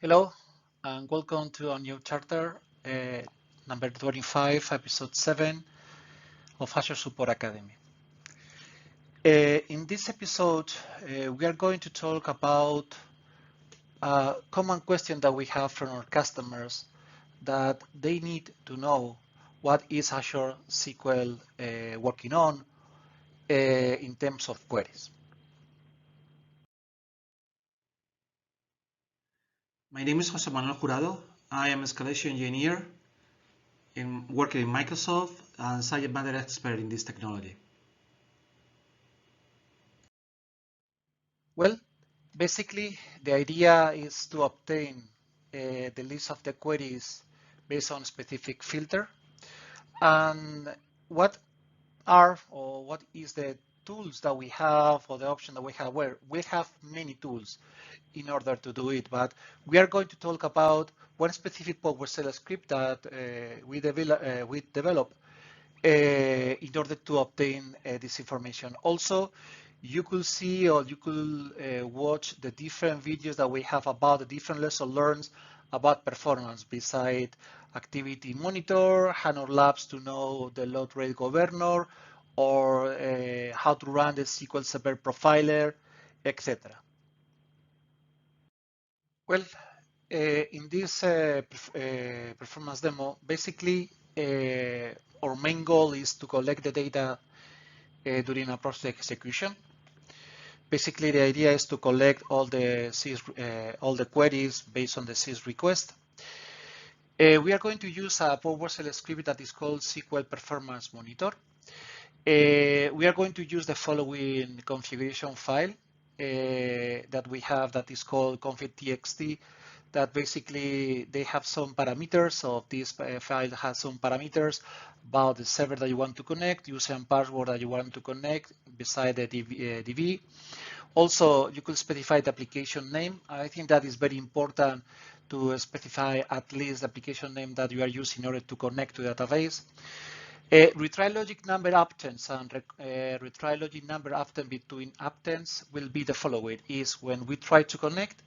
Hello, and welcome to a new chapter, number 25, episode 7 of Azure Support Academy. In this episode, we are going to talk about a common question that we have from our customers that they need to know what is Azure SQL working on in terms of queries. My name is José Manuel Jurado. I am a escalation engineer working in Microsoft and subject matter expert in this technology. Well, basically, the idea is to obtain the list of the queries based on specific filter. And what is the tools that we have or the option that we have? Well, we have many tools in order to do it, but we are going to talk about one specific PowerShell script that we develop in order to obtain this information. Also, you could see or you could watch the different videos that we have about the different lessons learned about performance beside activity monitor, HANOR Labs to know the load rate governor, or how to run the SQL Server Profiler, etc. Well, in this performance demo, basically our main goal is to collect the data during a process execution. Basically, the idea is to collect all the queries based on the SYS request. We are going to use a PowerShell script that is called SQL Performance Monitor. We are going to use the following configuration file that we have that is called config.txt, that basically they have some parameters. So this file has some parameters about the server that you want to connect, user and password that you want to connect beside the DB. Also, you could specify the application name. I think that is very important to specify at least the application name that you are using in order to connect to the database. Retry logic number appends and retry logic number append between appends will be the following: is when we try to connect,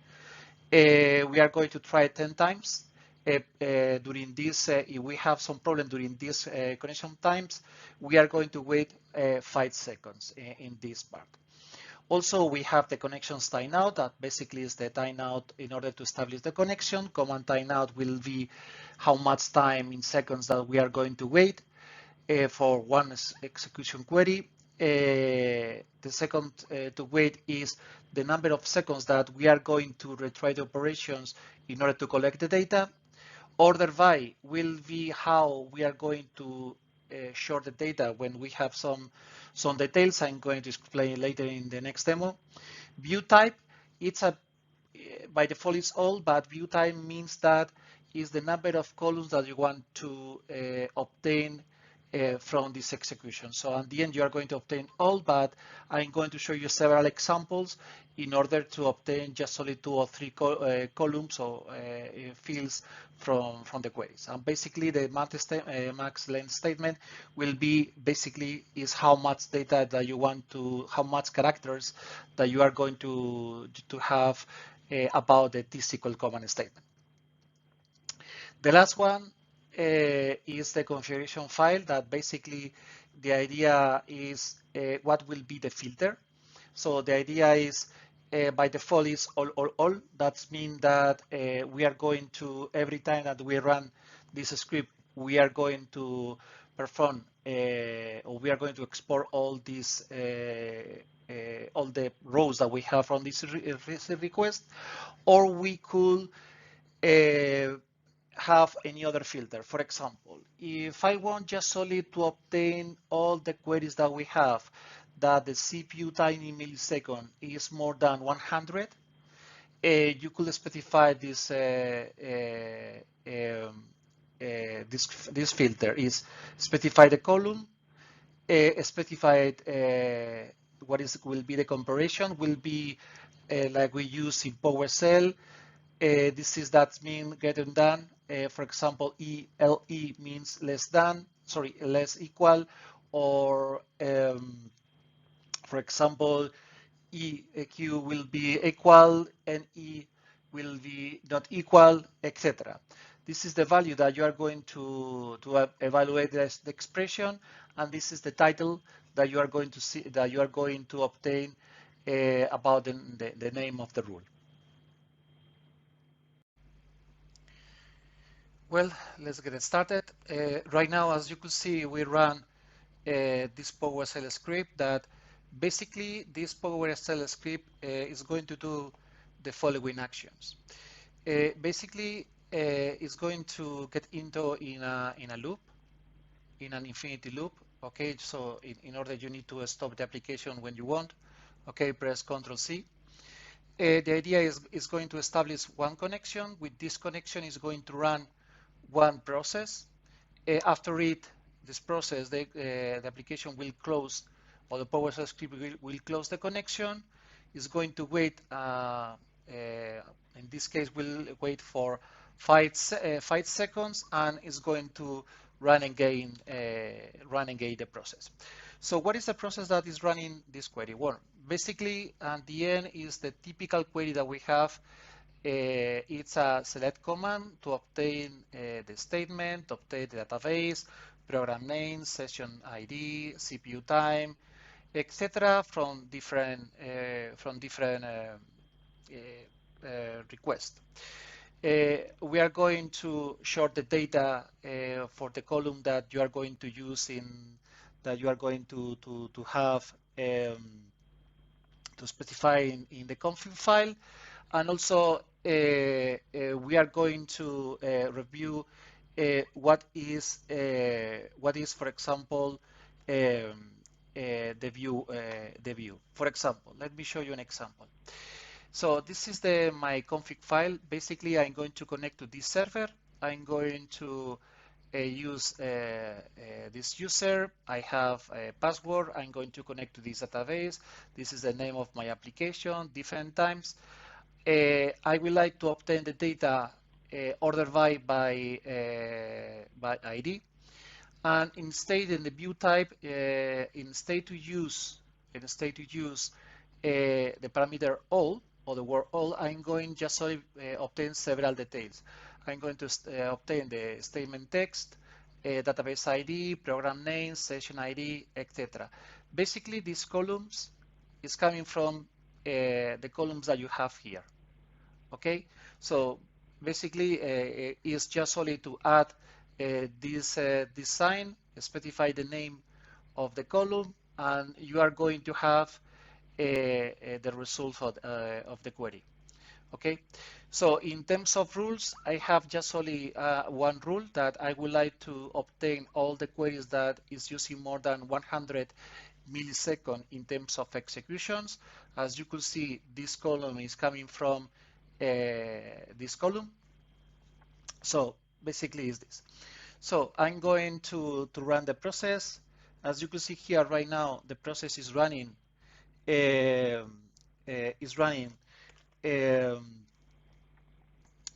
we are going to try 10 times. During this, if we have some problem during this connection times, we are going to wait 5 seconds in this part. Also, we have the connections timeout. That basically is the timeout in order to establish the connection. Command timeout will be how much time in seconds that we are going to wait for one execution query. The second to wait is the number of seconds that we are going to retry the operations in order to collect the data. Order by will be how we are going to short the data when we have some details I'm going to explain later in the next demo. View type, it's by default it's all, but view type means that is the number of columns that you want to obtain from this execution. So at the end, you are going to obtain all, but I'm going to show you several examples in order to obtain just only 2 or 3 columns or fields from the queries. And basically, the max length statement will be basically is how much data that you want to, how much characters that you are going to have about the T-SQL command statement. The last one is the configuration file that basically the idea is what will be the filter. So the idea is by default is all. That means that we are going to, every time that we run this script, we are going to perform or we are going to export all these all the rows that we have from this request, or we could have any other filter. For example, if I want just solely to obtain all the queries that we have, that the CPU time in millisecond is more than 100, you could specify this this filter is specify the column, specify what will be the comparison, will be like we use in PowerShell. This is that mean greater than. For example, ELE means less than, sorry, less equal, or for example, EQ will be equal and E will be not equal, etc. This is the value that you are going to evaluate the expression, and this is the title that you are going to see, that you are going to obtain about the name of the rule. Well, let's get started. Right now, as you can see, we run this PowerShell script that basically this PowerShell script is going to do the following actions. Basically, it's going to get into in a loop, in an infinity loop. Okay, so in order you need to stop the application when you want. Okay, press Ctrl C. The idea is going to establish one connection. With this connection, is going to run one process. After this process, the application will close, or the PowerShell script will close the connection. It's going to wait, in this case, we'll wait for 5 seconds, and it's going to run again the process. So what is the process that is running this query? Well, basically, at the end is the typical query that we have. It's a select command to obtain the statement, obtain the database, program name, session ID, CPU time, etc. from different requests. We are going to short the data for the column that you are going to use that you are going to have to specify in the config file, and also we are going to review what is, for example, the view. For example, let me show you an example. So this is my config file. Basically, I'm going to connect to this server. I'm going to use this user. I have a password. I'm going to connect to this database. This is the name of my application, different times. I would like to obtain the data ordered by ID. And instead, in the view type, instead to use the parameter all, or the word all, I'm going just to obtain several details. I'm going to obtain the statement text, database ID, program name, session ID, etc. Basically, these columns is coming from the columns that you have here. Okay, so basically it's just only to add this sign, specify the name of the column, and you are going to have the result of the query. Okay, so in terms of rules, I have just only one rule, that I would like to obtain all the queries that is using more than 100 milliseconds in terms of executions. As you could see, this column is coming from this column. So basically is this. So I'm going to run the process. As you can see here right now, the process is running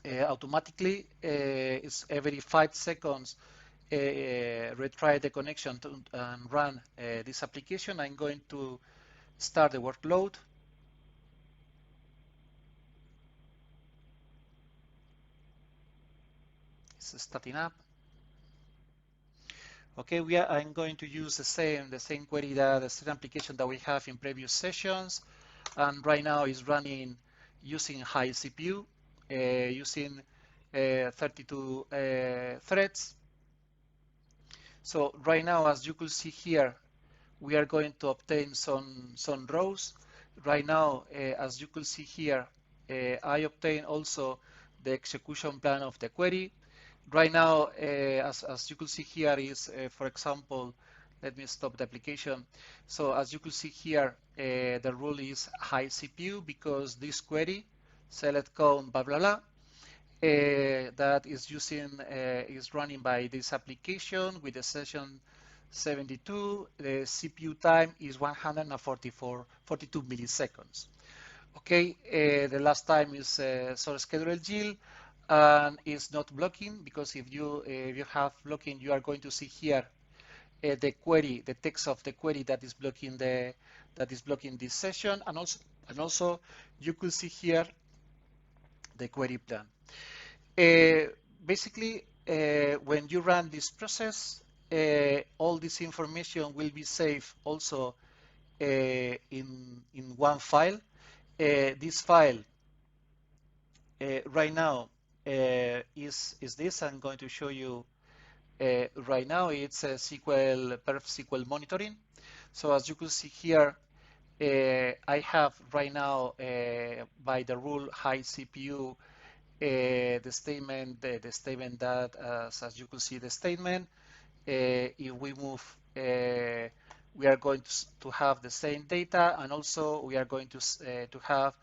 automatically. It's every 5 seconds retry the connection and run this application. I'm going to start the workload. It's starting up. Okay, I'm going to use the same query, the same application that we have in previous sessions, and right now is running using high CPU, using 32 threads. So right now, as you could see here, we are going to obtain some rows. Right now, as you could see here, I obtain also the execution plan of the query. Right now, as you could see here is, for example, let me stop the application. So as you could see here, the rule is high CPU because this query, select count, blah, blah, blah, that is running by this application with the session 72. The CPU time is 142 milliseconds. Okay, the last time is source schedule GIL, and it's not blocking, because if you have blocking, you are going to see here the query, the text of the query that is blocking this session, and also you could see here the query plan. Basically, when you run this process, all this information will be saved also in one file. This file right now is this. I'm going to show you right now. It's a Perf SQL monitoring. So as you can see here, I have right now by the rule high CPU the statement that as you can see the statement. If we move, we are going to have the same data, and also we are going to have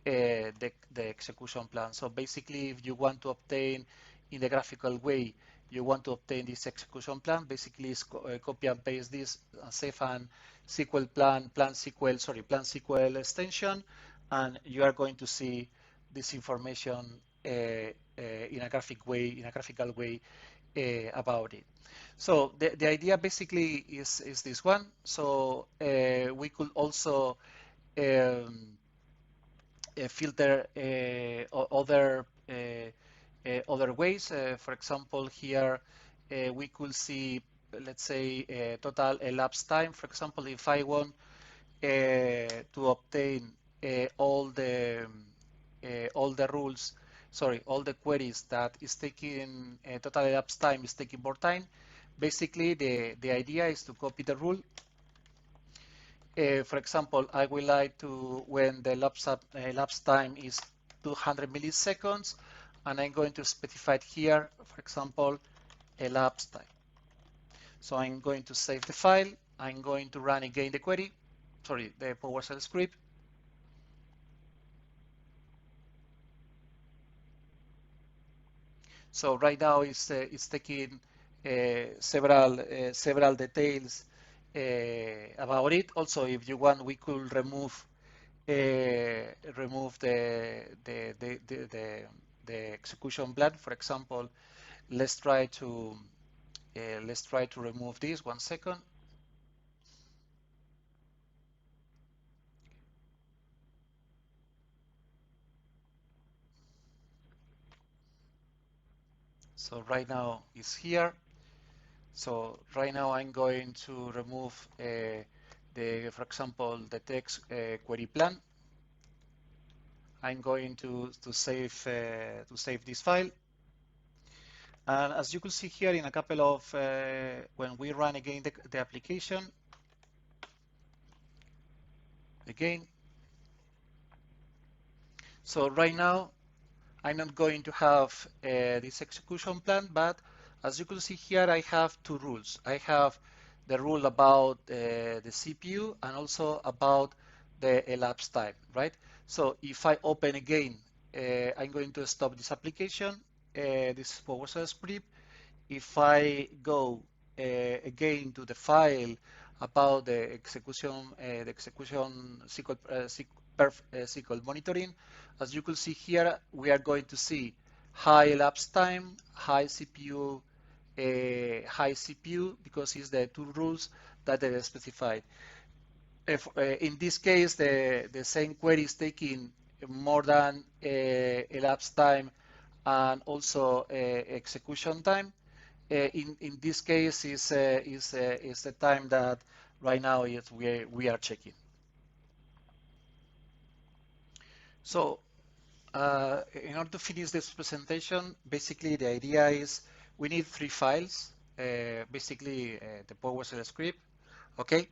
the execution plan. So basically, if you want to obtain in the graphical way, you want to obtain this execution plan, basically is copy and paste this and save an SQL plan SQL extension, and you are going to see this information in a graphical way about it. So the idea basically is this one. So we could also filter other ways. For example, here we could see, let's say, total elapsed time. For example, if I want to obtain all the rules, all the queries that is taking total elapsed time is taking more time. Basically, the idea is to copy the rule. For example, I would like to, when the elapsed time is 200 milliseconds, and I'm going to specify it here, for example, elapsed time. So I'm going to save the file. I'm going to run again the query, the PowerShell script. So right now it's taking several details about it. Also, if you want, we could remove the execution plan. For example, let's try to remove this. 1 second. So right now it's here. So right now I'm going to remove for example, the text query plan. I'm going to save this file. And as you can see here, in a couple of when we run again the application, again. So right now, I'm not going to have this execution plan, but as you can see here, I have two rules. I have the rule about the CPU and also about the elapsed time, right? So if I open again, I'm going to stop this application, this PowerShell script. If I go again to the file about the execution SQL monitoring, as you can see here, we are going to see high elapsed time, high CPU, because it's the two rules that are specified. If, in this case, the same query is taking more than elapsed time and also execution time. In this case is the time that right now we are checking. So in order to finish this presentation, basically the idea is we need 3 files. Basically the PowerShell script, okay?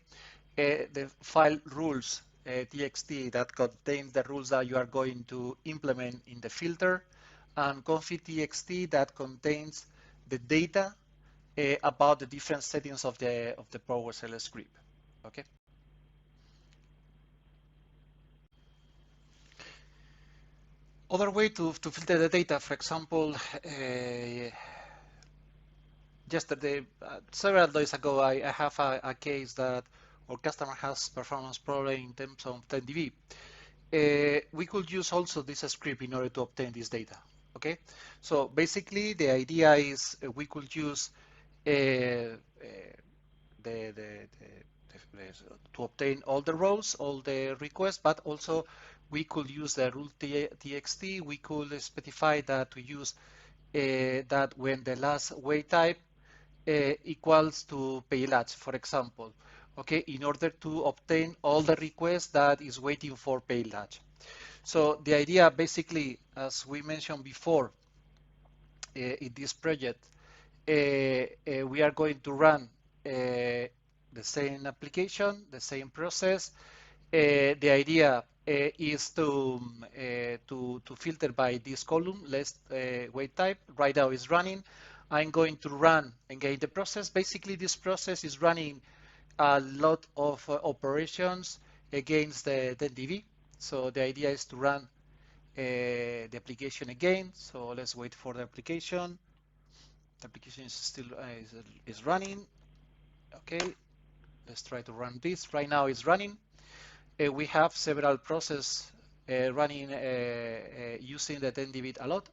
The file rules txt that contains the rules that you are going to implement in the filter, and config.txt that contains the data about the different settings of the PowerShell script. Okay. Other way to filter the data, for example, yesterday, several days ago, I have a case that our customer has performance problem in terms of 10 dB. We could use also this script in order to obtain this data. Okay, so basically the idea is we could use to obtain all the rows, all the requests, but also we could use the rule txt. We could specify that to use that when the last wait type equals to paylatch, for example, okay, in order to obtain all the requests that is waiting for paylatch. So the idea, basically, as we mentioned before, in this project, we are going to run the same application, the same process. The idea is to filter by this column, last wait type. Right now is running. I'm going to run again the process. Basically, this process is running a lot of operations against the DB. So the idea is to run the application again. So let's wait for the application. The application is still is running. Okay, let's try to run this. Right now it's running. We have several processes running using the 10db a lot.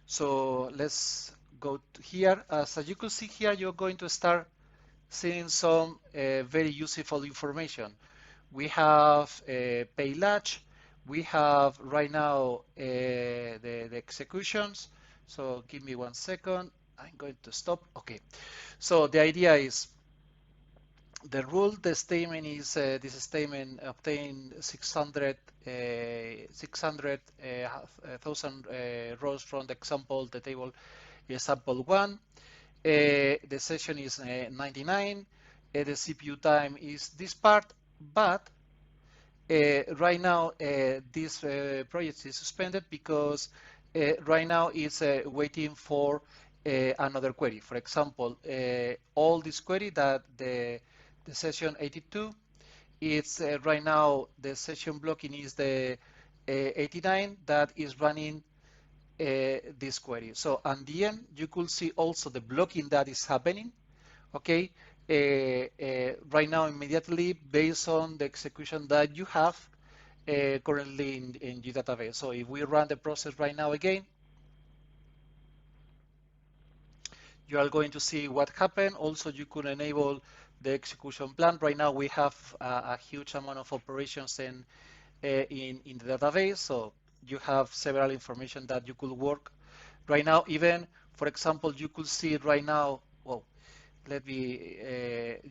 So let's go to here. As you can see here, you're going to start seeing some very useful information. We have paylatch. We have right now the executions. So give me 1 second. I'm going to stop. Okay. So the idea is the rule, the statement is this statement obtain 600,000 rows from the example, the table example 1. The session is 99. The CPU time is this part, but right now this project is suspended because right now it's waiting for another query. For example, all this query that the session 82, it's right now the session blocking is the 89 that is running this query. So at the end, you could see also the blocking that is happening. Okay, right now immediately based on the execution that you have currently in your database. So if we run the process right now again, you are going to see what happened. Also, you could enable the execution plan. Right now, we have a huge amount of operations in the database, so you have several information that you could work right now. Even, for example, you could see right now, well, let me,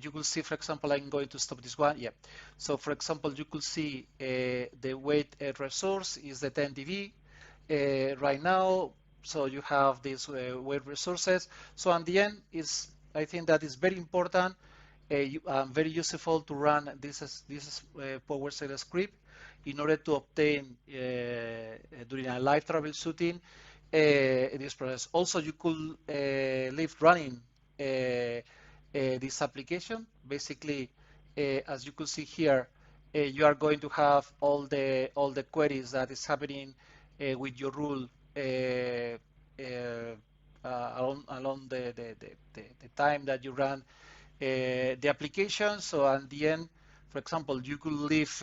you could see, for example, I'm going to stop this one. Yeah. So, for example, you could see the weight resource is the 10db right now. So you have these weight resources. So at the end, is I think that is very important, very useful to run this PowerShell script in order to obtain during a live troubleshooting this process. Also, you could leave running this application. Basically, as you could see here, you are going to have all the queries that is happening with your rule along the time that you run the application. So at the end, for example, you could leave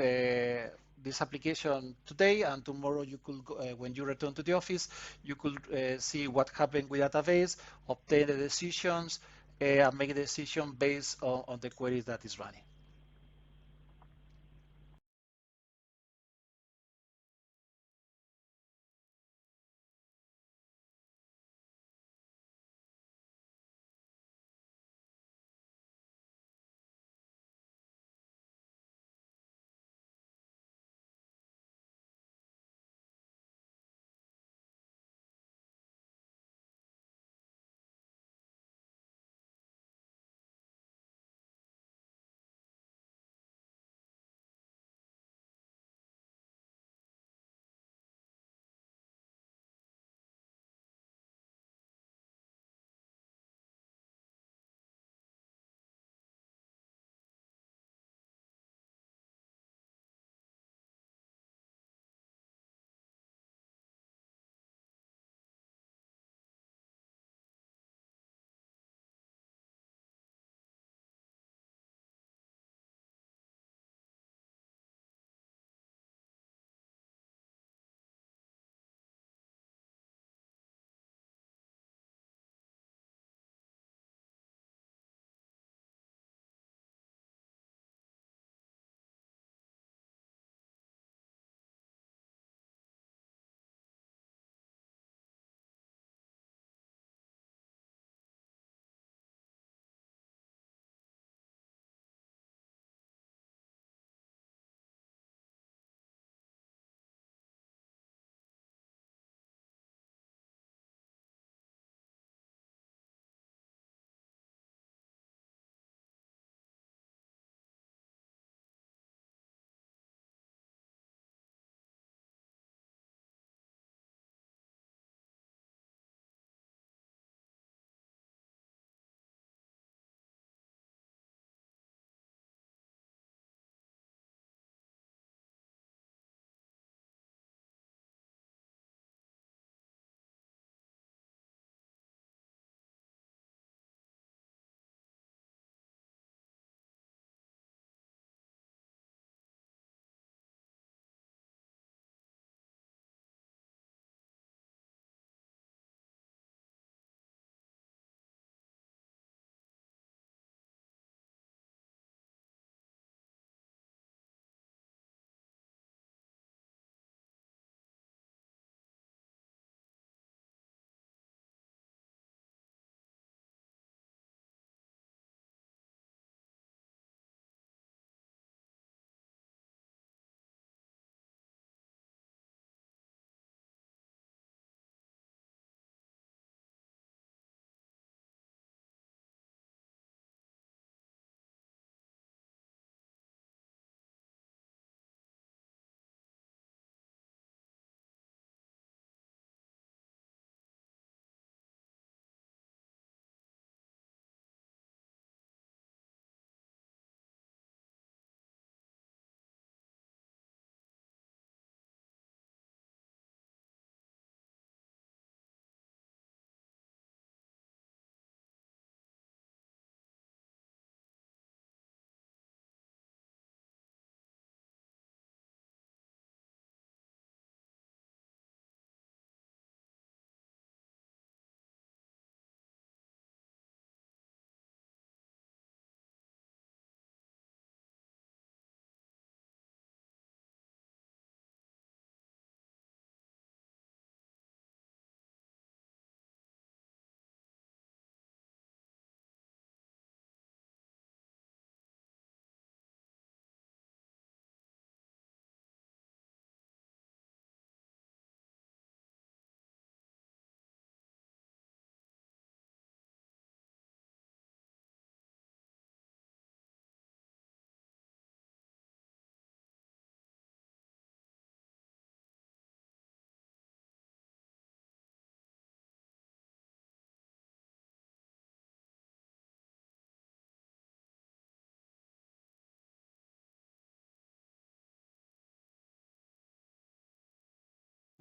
this application today, and tomorrow you could, when you return to the office, you could see what happened with database, obtain the decisions, and make a decision based on the queries that is running.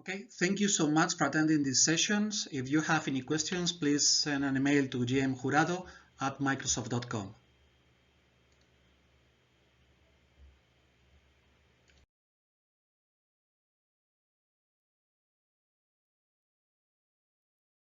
Okay, thank you so much for attending these sessions. If you have any questions, please send an email to gmjurado@microsoft.com.